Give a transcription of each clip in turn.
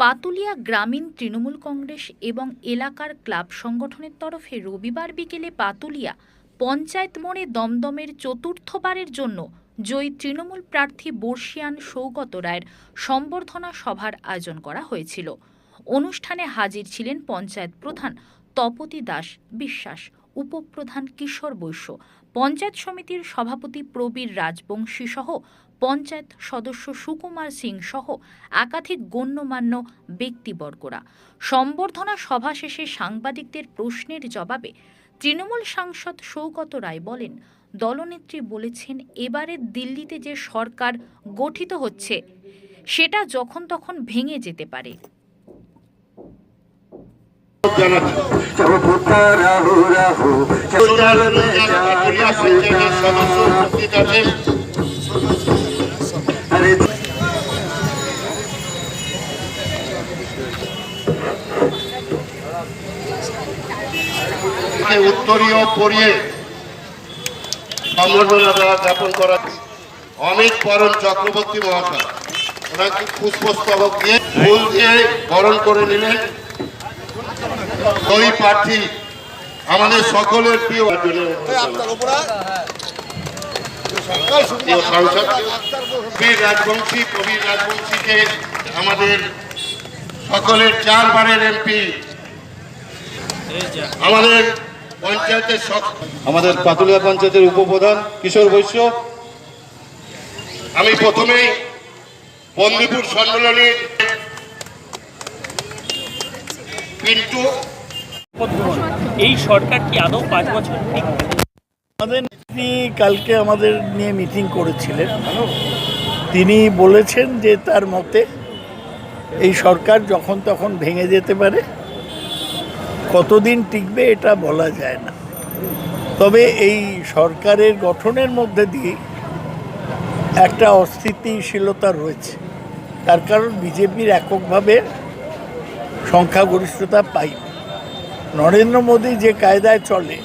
পাতুলিয়া গ্রামীণ তৃণমূল কংগ্রেস এবং এলাকার ক্লাব সংগঠনের তরফে রবিবার বিকেলে পাতুলিয়া পঞ্চায়েত মোড়ে দমদমের চতুর্থবারের জন্য জয়ী তৃণমূল প্রার্থী বর্ষিয়ান সৌগত রায়ের সম্বর্ধনা সভার আয়োজন করা হয়েছিল। অনুষ্ঠানে হাজির ছিলেন পঞ্চায়েত প্রধান তপতি দাস বিশ্বাস, উপপ্রধান কিশোর বৈশ্য, পঞ্চায়েত সমিতির সভাপতি প্রবীর রাজবংশী সহ পঞ্চায়েত সদস্য সুকুমার সিং সহ একাধিক গণ্যমান্য ব্যক্তিবর্গরা। সম্বর্ধনা সভা শেষে সাংবাদিকদের প্রশ্নের জবাবে তৃণমূল সাংসদ সৌগত রায় বলেন, দলনেত্রী বলেছেন এবারে দিল্লিতে যে সরকার গঠিত হচ্ছে সেটা যখন তখন ভেঙে যেতে পারে। উত্তরীয় পড়িয়ে সম্বর্ধনা জ্ঞাপন করা অমিত বরণ চক্রবর্তী মহাশয় ওনাকে পুষ্পস্তবক দিয়ে ফুল দিয়ে বরণ করে নিলেন। ওই প্রার্থী আমাদের সকলের প্রিয় সাংসদ প্রবীর রাজবংশীকে আমাদের সকলের 4 বারের এমপি, আমাদের পঞ্চায়েতের আমাদের পাতুলিয়া পঞ্চায়েতের উপপ্রধান কিশোর বৈশ্য। আমি প্রথমেই বন্দিপুর সম্মেলনীর কিন্তু এই সরকার কি আদৌ 5 বছর আমাদের কালকে আমাদের নিয়ে মিটিং করেছিলেন। তিনি বলেছেন যে তার মতে এই সরকার যখন তখন ভেঙে যেতে পারে, কতদিন টিকবে এটা বলা যায় না। তবে এই সরকারের গঠনের মধ্যে দিয়ে একটা অস্থিতিশীলতা রয়েছে, তার কারণ বিজেপির এককভাবে সংখ্যাগরিষ্ঠতা পাই। নরেন্দ্র মোদী যে কায়দায় চলে,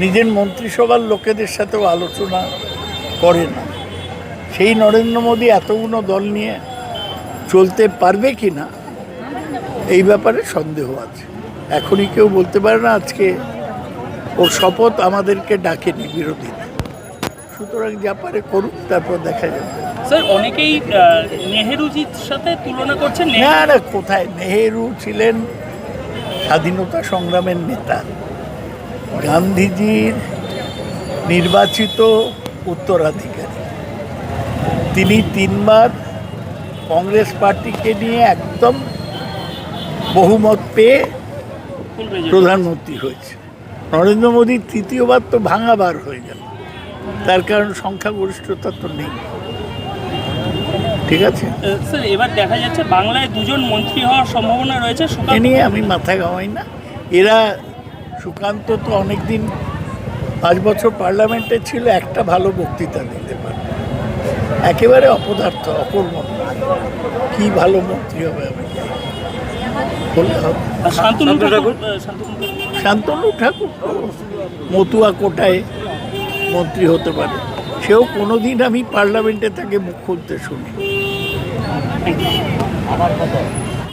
নিজের মন্ত্রিসভার লোকেদের সাথেও আলোচনা করে না। সেই নরেন্দ্র মোদী এতগুলো দল নিয়ে চলতে পারবে কি না এই ব্যাপারে সন্দেহ আছে। এখনই কেউ বলতে পারে না। আজকে ওর শপথ আমাদেরকে ডাকেনি বিরোধীরা, সুতরাং যা পারে করুক, তারপর দেখা যাবে। স্যার, অনেকেই নেহেরুজির সাথে তুলনা করছেন। না, কোথায়? নেহেরু ছিলেন স্বাধীনতা সংগ্রামের নেতা, গান্ধীজির নির্বাচিত উত্তরাধিকারী। তিনি 3 বার কংগ্রেস পার্টিকে নিয়ে একদম বহুমত পেয়ে প্রধানমন্ত্রী হয়েছে। নরেন্দ্র মোদী 3য়বার তো ভাঙাবার হয়ে গেল, তার কারণ সংখ্যাগরিষ্ঠতা তো নেই। ঠিক আছে স্যার, এবার দেখা যাচ্ছে বাংলায় 2 জন মন্ত্রী হওয়ার সম্ভাবনা রয়েছে। এ নিয়ে আমি মাথা ঘামাই না। এরা সুকান্ত তো অনেকদিন 5 বছর পার্লামেন্টে ছিল, একটা ভালো বক্তৃতা দিতে পারে। একেবারে অপদার্থ, অকর্মঠ, কি ভালো মন্ত্রী হবে আমি বললে হবে। শান্তনু ঠাকুর মতুয়া কোটায় মন্ত্রী হতে পারে, সেও কোনোদিন আমি পার্লামেন্টে তাকে মুখ খুলতে শুনি।